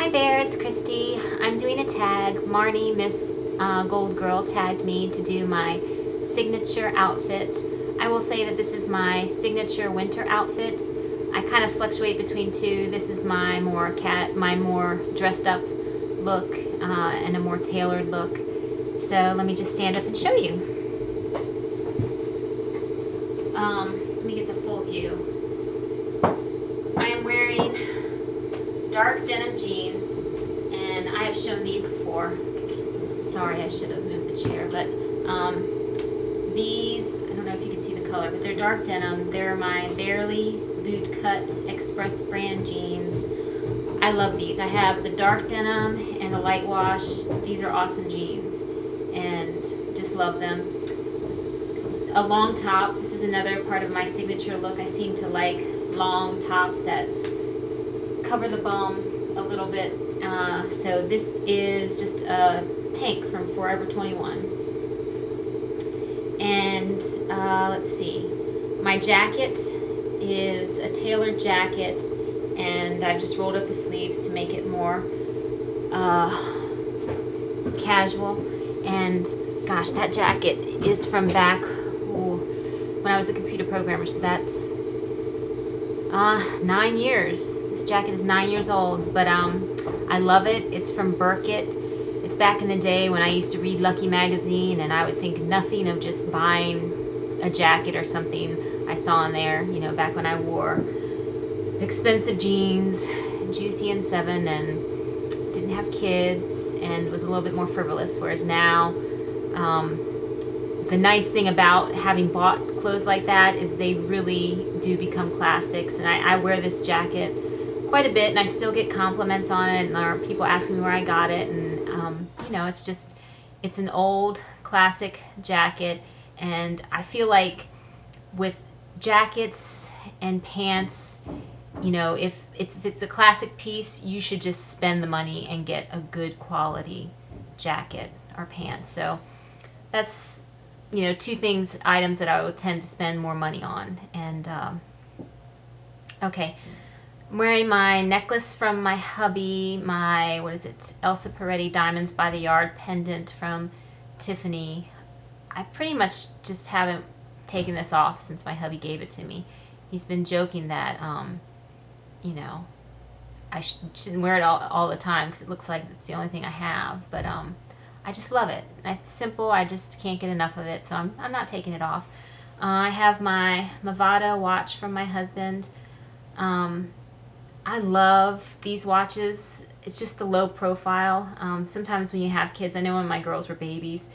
Hi there, it's Christy. I'm doing a tag. Marnie, Miss Gold Girl, tagged me to do my signature outfit. I will say that this is my signature winter outfit. I kind of fluctuate between two. This is my more dressed up look and a more tailored look. So let me just stand up and show you. Let me get the full view. I am wearing dark denim jeans, and I have shown these before. Sorry, I should have moved the chair, but these, I don't know if you can see the color, but they're dark denim. They're my barely boot cut express brand jeans. I love these. I have the dark denim and the light wash. These are awesome jeans, and just love them. A long top. This is another part of my signature look. I seem to like long tops that cover the bum a little bit. So this is just a tank from Forever 21. And let's see. My jacket is a tailored jacket, and I've just rolled up the sleeves to make it more casual. And gosh, that jacket is from back when I was a computer programmer, so that's 9 years. This jacket is 9 years old, but I love it. It's from Burkett. It's back in the day when I used to read Lucky magazine, and I would think nothing of just buying a jacket or something I saw in there, you know, back when I wore expensive jeans, Juicy and Seven, and didn't have kids, and was a little bit more frivolous, whereas now the nice thing about having bought clothes like that is they really do become classics. And I wear this jacket quite a bit, and I still get compliments on it, and there are people asking me where I got it. And you know, it's an old classic jacket, and I feel like with jackets and pants, you know, if it's a classic piece, you should just spend the money and get a good quality jacket or pants. So that's, you know, two items that I would tend to spend more money on. And okay, I'm wearing my necklace from my hubby, my, what is it, Elsa Peretti Diamonds by the Yard pendant from Tiffany. I pretty much just haven't taken this off since my hubby gave it to me. He's been joking that, you know, I shouldn't wear it all the time because it looks like it's the only thing I have. But I just love it. It's simple. I just can't get enough of it, so I'm not taking it off. I have my Movado watch from my husband. I love these watches. It's just the low profile. Sometimes when you have kids, I know when my girls were babies,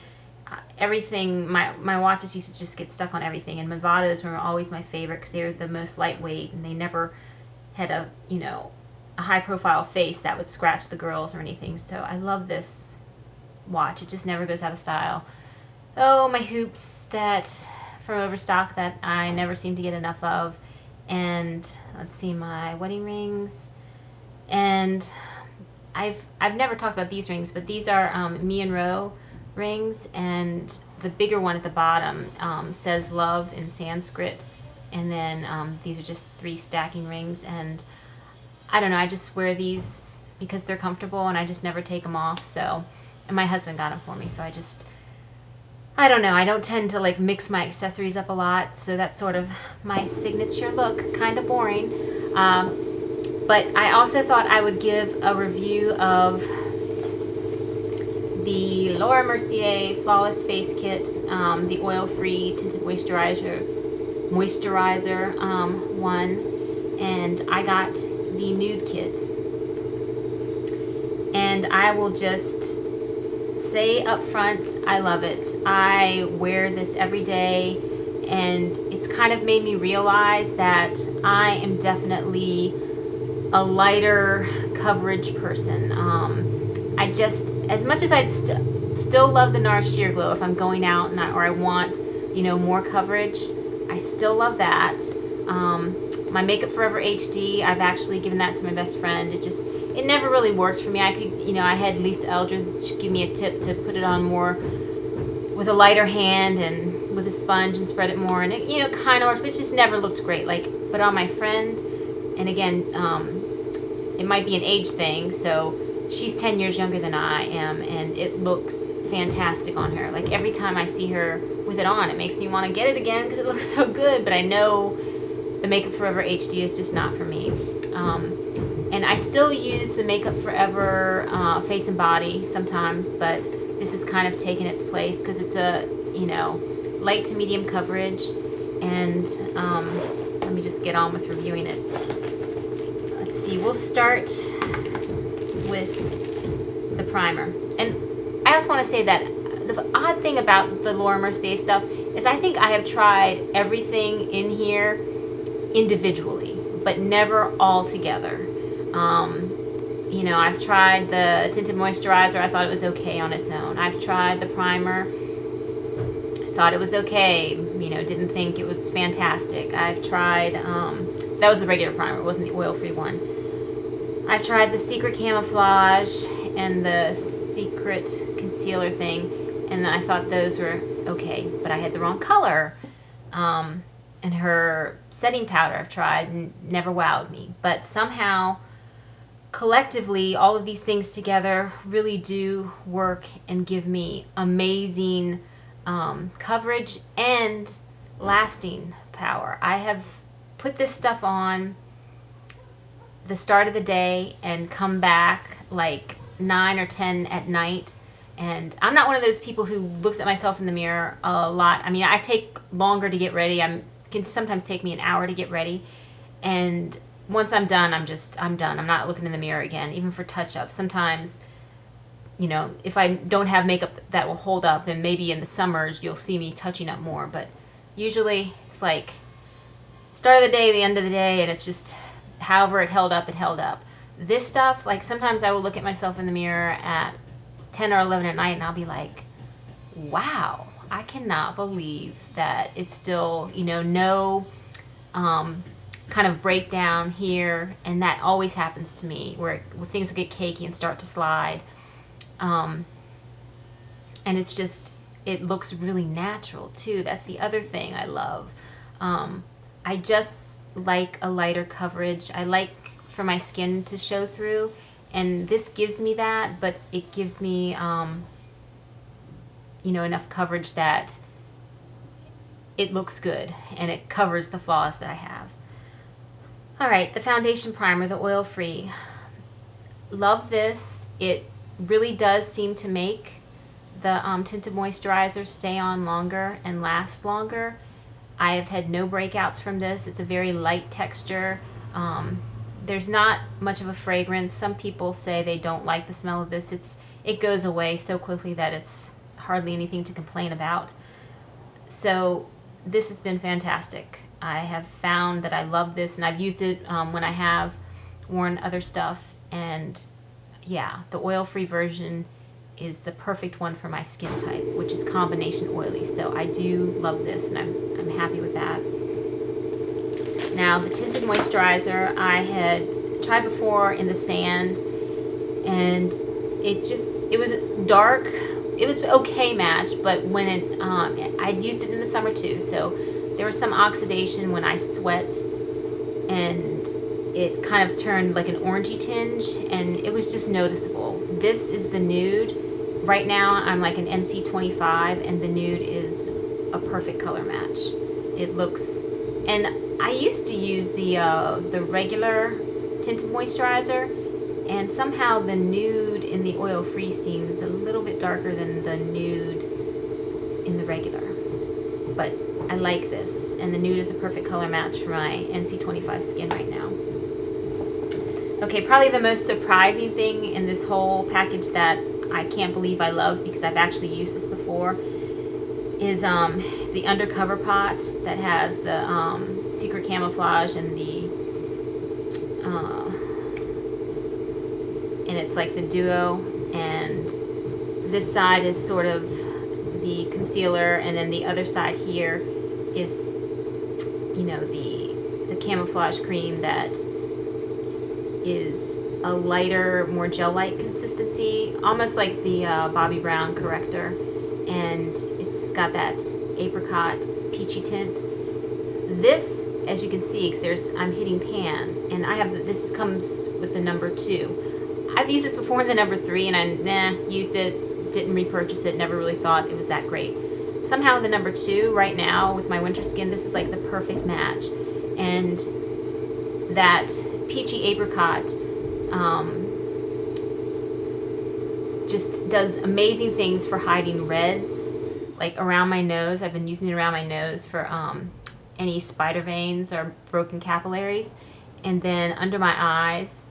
everything, my watches used to just get stuck on everything, and Movados were always my favorite because they were the most lightweight, and they never had a, you know, a high profile face that would scratch the girls or anything. So I love this watch. It just never goes out of style. Oh, my hoops that from Overstock that I never seem to get enough of. And let's see, my wedding rings. And I've never talked about these rings, but these are Me and Ro rings, and the bigger one at the bottom says love in Sanskrit, and then these are just 3 stacking rings. And I don't know, I just wear these because they're comfortable, and I just never take them off. So, and my husband got them for me, so I don't know, I don't tend to like mix my accessories up a lot, so that's sort of my signature look. Kind of boring, but I also thought I would give a review of the Laura Mercier Flawless Face Kit, the oil-free tinted moisturizer one, and I got the Nude kit. And I will just say up front, I love it. I wear this every day, and it's kind of made me realize that I am definitely a lighter coverage person. I just, as much as I still love the NARS Sheer Glow if I'm going out and or I want, you know, more coverage, I still love that. My Makeup Forever HD, I've actually given that to my best friend. It never really worked for me. I could, you know, I had Lisa Eldridge give me a tip to put it on more with a lighter hand and with a sponge and spread it more, and it, you know, kind of worked, but it just never looked great. Like, but on my friend, and again, it might be an age thing. So she's 10 years younger than I am, and it looks fantastic on her. Like every time I see her with it on, it makes me want to get it again because it looks so good. But I know the Makeup Forever HD is just not for me. And I still use the Makeup Forever Face and Body sometimes, but this has kind of taken its place because it's a, you know, light to medium coverage. And let me just get on with reviewing it. Let's see, we'll start with the primer. And I also want to say that the odd thing about the Laura Mercier stuff is I think I have tried everything in here individually, but never all together. You know, I've tried the tinted moisturizer. I thought it was okay on its own. I've tried the primer. Thought it was okay. You know, didn't think it was fantastic. I've tried, that was the regular primer. It wasn't the oil-free one. I've tried the Secret Camouflage and the Secret Concealer thing, and I thought those were okay, but I had the wrong color. And her setting powder I've tried and never wowed me. But somehow, collectively, all of these things together really do work and give me amazing coverage and lasting power. I have put this stuff on the start of the day and come back like 9 or 10 at night. And I'm not one of those people who looks at myself in the mirror a lot. I mean, I take longer to get ready. It can sometimes take me an hour to get ready. And once I'm done, I'm done. I'm not looking in the mirror again, even for touch-ups. Sometimes, you know, if I don't have makeup that will hold up, then maybe in the summers you'll see me touching up more. But usually it's like start of the day, the end of the day, and it's just however it held up, it held up. This stuff, like sometimes I will look at myself in the mirror at 10 or 11 at night and I'll be like, wow, I cannot believe that it's still, you know, no kind of breakdown here. And that always happens to me where things will get cakey and start to slide. And it's just, it looks really natural too. That's the other thing I love. I just like a lighter coverage. I like for my skin to show through, and this gives me that, but it gives me, you know, enough coverage that it looks good and it covers the flaws that I have. All right, the foundation primer, the oil-free. Love this. It really does seem to make the tinted moisturizer stay on longer and last longer. I have had no breakouts from this. It's a very light texture. There's not much of a fragrance. Some people say they don't like the smell of this. It goes away so quickly that it's hardly anything to complain about. So this has been fantastic. I have found that I love this, and I've used it when I have worn other stuff. And yeah, the oil-free version is the perfect one for my skin type, which is combination oily. So I do love this, and I'm happy with that. Now, the tinted moisturizer I had tried before in the sand, and it was dark. It was okay match, but when I used it in the summer too, so there was some oxidation when I sweat, and it kind of turned like an orangey tinge, and it was just noticeable. This is the Nude. Right now I'm like an NC25, and the Nude is a perfect color match. It looks, and I used to use the regular tinted moisturizer, and somehow the Nude in the oil-free seems a little bit darker than the Nude in the regular. But I like this, and the Nude is a perfect color match for my NC25 skin right now. Okay, probably the most surprising thing in this whole package that I can't believe I love, because I've actually used this before, is the undercover pot that has the Secret Camouflage and it's like the duo, and this side is sort of the concealer, and then the other side here is, you know, the camouflage cream that is a lighter, more gel-like consistency, almost like the Bobbi Brown corrector, and it's got that apricot peachy tint. this, as you can see, because I'm hitting pan, and I have this comes with the number 2. I've used this before in the number 3, and I used it, didn't repurchase it, never really thought it was that great. Somehow the number 2 right now with my winter skin, this is like the perfect match. And that peachy apricot just does amazing things for hiding reds, like around my nose. I've been using it around my nose for any spider veins or broken capillaries, and then under my eyes.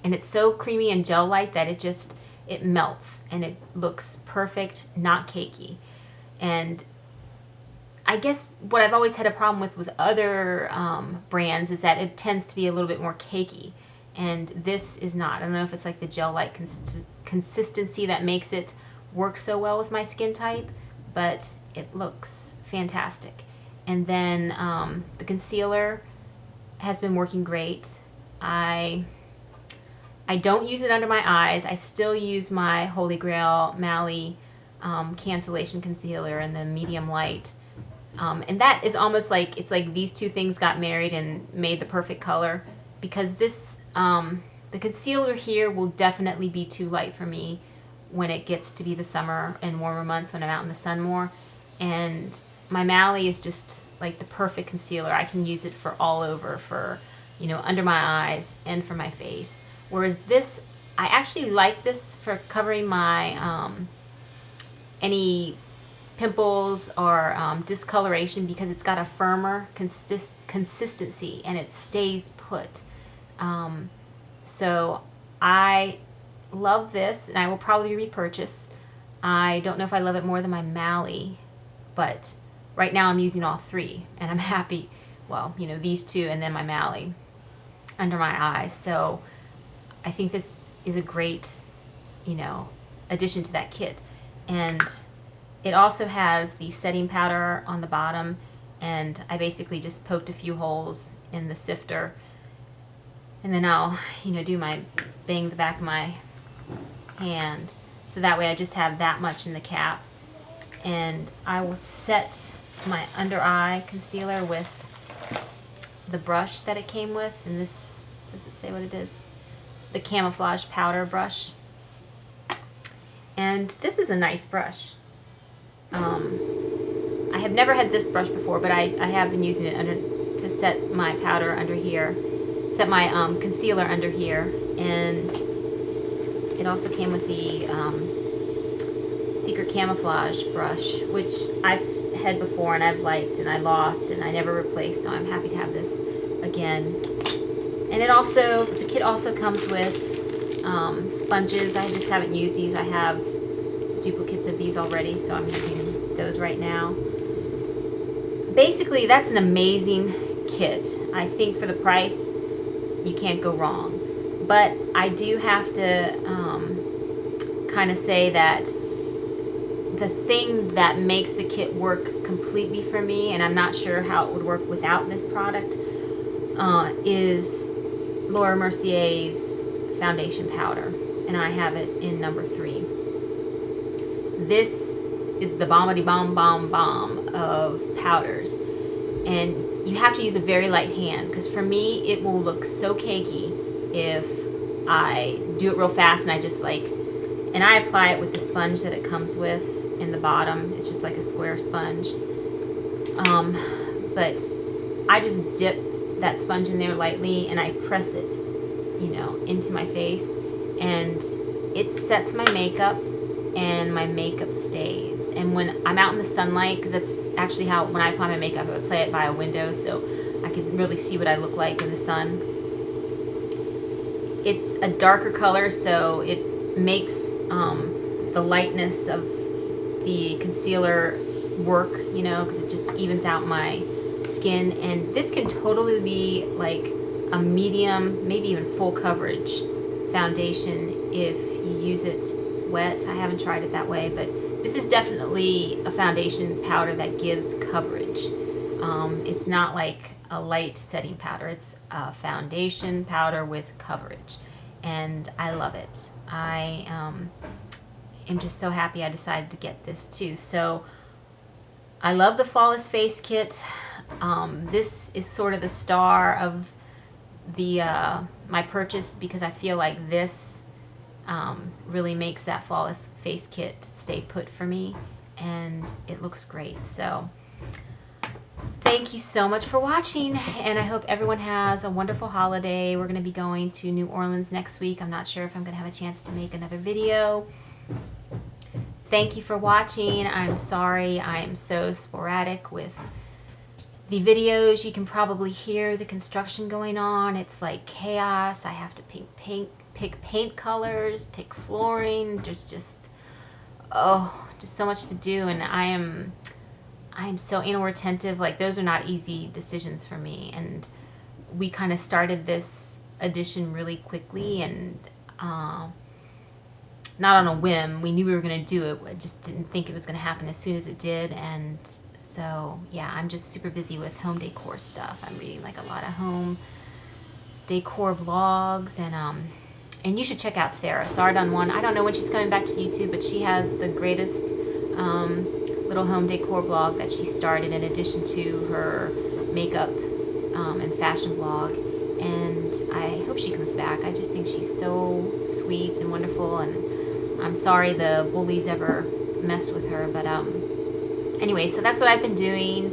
And it's so creamy and gel-like that it melts and it looks perfect, not cakey. And I guess what I've always had a problem with other brands is that it tends to be a little bit more cakey, and this is not. I don't know if it's like the gel-like consistency that makes it work so well with my skin type, but it looks fantastic. And then the concealer has been working great. I don't use it under my eyes. I still use my Holy Grail Mally cancellation concealer in the medium light. And that is almost like, it's like these two things got married and made the perfect color, because this, the concealer here will definitely be too light for me when it gets to be the summer and warmer months when I'm out in the sun more. And my Mally is just like the perfect concealer. I can use it for all over, for, you know, under my eyes and for my face. Whereas this, I actually like this for covering my, any pimples or discoloration, because it's got a firmer consistency and it stays put. So I love this, and I will probably repurchase. I don't know if I love it more than my Mally, but right now I'm using all 3 and I'm happy. Well, you know, these 2 and then my Mally under my eyes. So I think this is a great, you know, addition to that kit. And it also has the setting powder on the bottom, and I basically just poked a few holes in the sifter, and then I'll, you know, do my bang the back of my hand, so that way I just have that much in the cap. And I will set my under eye concealer with the brush that it came with, and this, does it say what it is? The camouflage powder brush. And this is a nice brush. I have never had this brush before, but I have been using it to set my powder under here, set my concealer under here, and it also came with the Secret Camouflage brush, which I've had before and I've liked and I lost and I never replaced, so I'm happy to have this again. And it also, the kit also comes with sponges. I just haven't used these. I have duplicates of these already, so I'm using those right now. Basically, that's an amazing kit. I think for the price, you can't go wrong. But I do have to kind of say that the thing that makes the kit work completely for me, and I'm not sure how it would work without this product, is Laura Mercier's foundation powder, and I have it in number 3. This is the bombity bomb bomb bomb of powders, and you have to use a very light hand, because for me it will look so cakey if I do it real fast and I just like, and I apply it with the sponge that it comes with in the bottom. It's just like a square sponge, but I just dip that sponge in there lightly and I press it, you know, into my face, and it sets my makeup and my makeup stays. And when I'm out in the sunlight, because that's actually how, when I apply my makeup, I would play it by a window so I can really see what I look like in the sun. It's a darker color, so it makes the lightness of the concealer work, you know, because it just evens out my skin. And this can totally be like a medium, maybe even full coverage foundation if you use it wet. I haven't tried it that way, but this is definitely a foundation powder that gives coverage. It's not like a light setting powder. It's a foundation powder with coverage, and I love it. I am just so happy I decided to get this too. So I love the Flawless Face Kit. This is sort of the star of the my purchase, because I feel like this really makes that Flawless Face Kit stay put for me, and it looks great. So thank you so much for watching, and I hope everyone has a wonderful holiday. We're going to be going to New Orleans next week. I'm not sure if I'm going to have a chance to make another video. Thank you for watching. I'm sorry I'm so sporadic with the videos. You can probably hear the construction going on. It's like chaos. I have to pick paint colors, pick flooring. There's just so much to do, and I am so anal retentive. Like, those are not easy decisions for me, and we kind of started this addition really quickly, and not on a whim. We knew we were going to do it. I just didn't think it was going to happen as soon as it did. And so, yeah, I'm just super busy with home decor stuff. I'm reading like a lot of home decor blogs, and you should check out Sarah, Sarah Done One. I don't know when she's coming back to YouTube, but she has the greatest little home decor blog that she started in addition to her makeup and fashion blog. And I hope she comes back. I just think she's so sweet and wonderful, and I'm sorry the bullies ever messed with her. But anyway, so that's what I've been doing.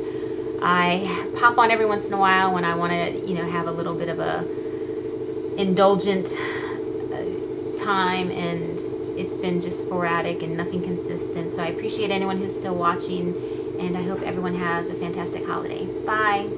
I pop on every once in a while when I want to, have a little bit of a indulgent time, and it's been just sporadic and nothing consistent. So I appreciate anyone who's still watching, and I hope everyone has a fantastic holiday. Bye.